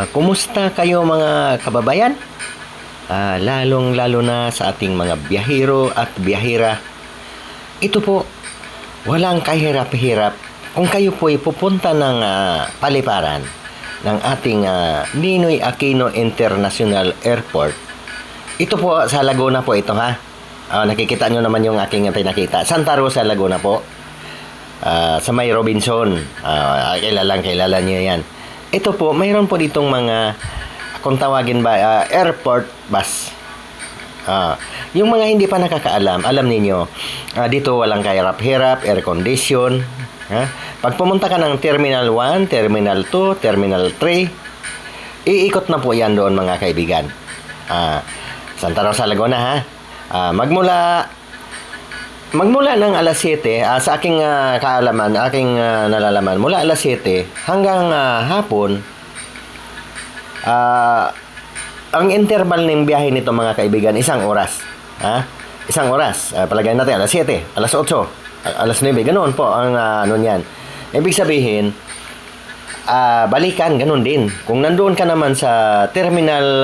Kumusta kayo mga kababayan? Lalong-lalo na sa ating mga biyahero at biyahera. Ito po, walang kahirap-hirap kung kayo po ay pupunta ng paliparan ng ating Ninoy Aquino International Airport. Ito po sa Laguna po ito ha. Nakikita nyo naman yung aking pinakita. Santa Rosa, Laguna po. Sa may Robinson. Kilala nyo yan. Ito po, mayroon po ditong mga, kung tawagin ba, airport bus. Yung mga hindi pa nakakaalam, alam ninyo, dito walang kahirap-hirap, air condition. Pag pumunta ka ng Terminal 1, Terminal 2, Terminal 3, iikot na po yan doon mga kaibigan. Santa Rosa, Laguna ha. Magmula ng alas 7, sa aking kaalaman, aking nalalaman, mula alas 7 hanggang hapon, ang interval ng biyahe nito mga kaibigan, isang oras. Isang oras. Palagay natin, alas 7, alas 8, alas 9, ganoon po ang ano niyan. Ibig sabihin, balikan, ganun din. Kung nandoon ka naman sa Terminal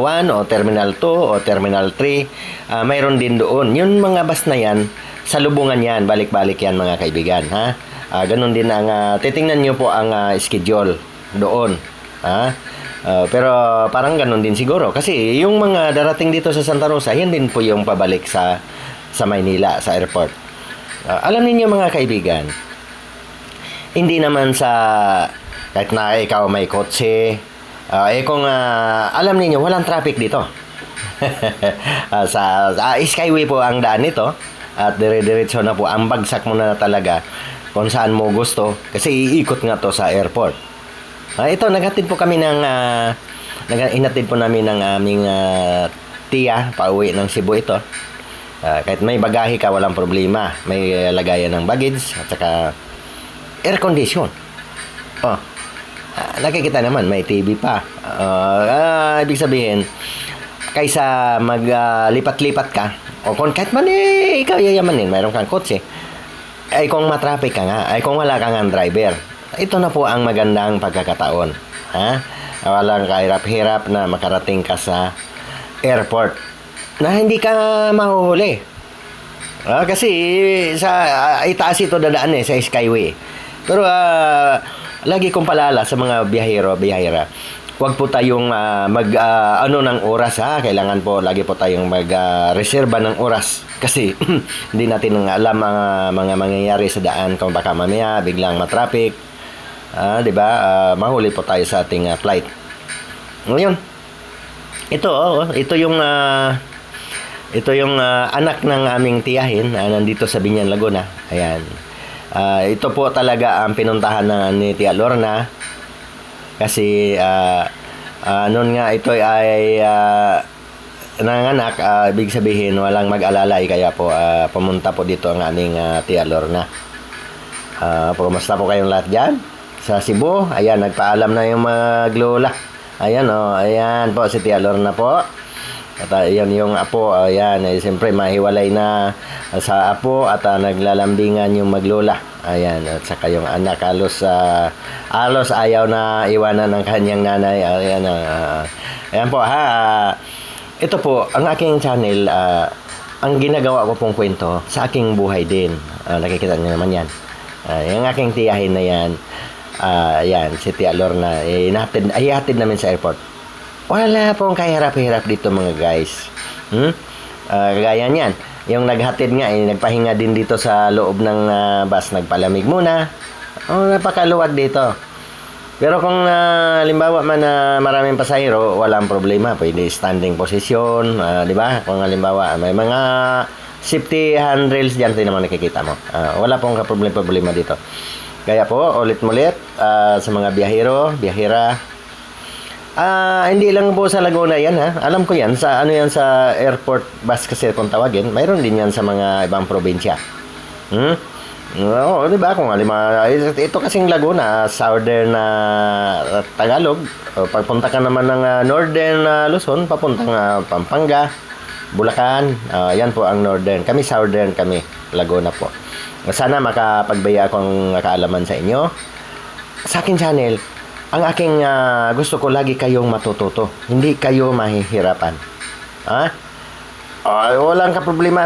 1 o Terminal 2 o Terminal 3, mayroon din doon. Yung mga bus na yan, sa lubungan yan, balik-balik yan mga kaibigan. Ganun din ang, titingnan nyo po ang schedule doon. Pero parang ganun din siguro. Kasi yung mga darating dito sa Santa Rosa, yan din po yung pabalik sa Maynila, sa airport. Alam niyo mga kaibigan, hindi naman sa kahit na ikaw may kotse, kung alam niyo walang traffic dito. sa Skyway po ang daan nito at dire-diretso na po, ang bagsak mo na talaga kung saan mo gusto kasi iikot nga to sa airport. Ito, naghatid po kami ng inatid po namin ng aming tiya pauwi ng Cebu ito. Kahit may bagahe ka, walang problema, may lagayan ng baggage at saka air condition. Nakikita naman, may TV pa. Ibig sabihin, kaysa maglipat-lipat ka, o kung kahit man ikaw yayamanin, mayroon kang kotse, ay kung matraffic ka nga, ay kung wala kang driver, ito na po ang magandang pagkakataon. Walang kahirap-hirap na makarating ka sa airport na hindi ka mahuhuli. Kasi itaas ito dadaan sa Skyway. Pero lagi kong palala sa mga biyahera, huwag po tayong ng oras Kailangan po lagi po tayong reserba ng oras kasi hindi natin alam mga mangyayari sa daan, kung baka mamaya biglang matraffic. 'Di ba? Mahuli po tayo sa ating flight. Ngayon, ito yung anak ng aming tiyahin nandito sa Binyan, Laguna. Ayan. Ito po talaga ang pinuntahan ni Tia Lorna kasi noon nga ito ay nanganak, ibig sabihin walang mag-alalay, kaya po pumunta po dito ang aming Tia Lorna. Kumusta po kayong lahat dyan sa Cebu? Ayan, nagpaalam na yung mga lola. Ayan ayan po si Tia Lorna po. At ayan yung apo, ayan, siyempre mahiwalay na sa apo at naglalambingan yung maglola. Ayan, at saka yung anak halos ayaw na iwanan ng kanyang nanay. Ayan, ayan po ito po, ang aking channel, ang ginagawa ko pong kwento sa aking buhay din. Nakikita niyo naman yan. Yung aking tiyahin na yan, ayan, si Tia Lorna, ihatid namin sa airport. Wala pong kahirap-hirap dito mga guys. Kagaya niyan. Yung naghatid nga, nagpahinga din dito sa loob ng bus. Nagpalamig muna. Napakaluwag dito. Pero kung halimbawa man maraming pasahero, walang problema. Pwede standing position. Di ba? Kung halimbawa may mga safety handrails dyan, naman nakikita mo. Wala pong problema dito. Kaya po, ulit-mulit sa mga biyahera, hindi lang po sa Laguna yan alam ko yan sa sa airport bus kasi kung tawagin, mayroon din yan sa mga ibang probinsya. Di ba? Kung ito kasing Laguna, southern Tagalog, pagpunta ka naman ng northern Luzon, papuntang Pampanga, Bulacan, yan po ang northern. Kami southern, kami Laguna po. Sana makapagbaya akong kaalaman sa inyo sa aking channel. ang aking gusto ko lagi kayong matututo. Hindi kayo mahihirapan. Ha? Walang ka problema.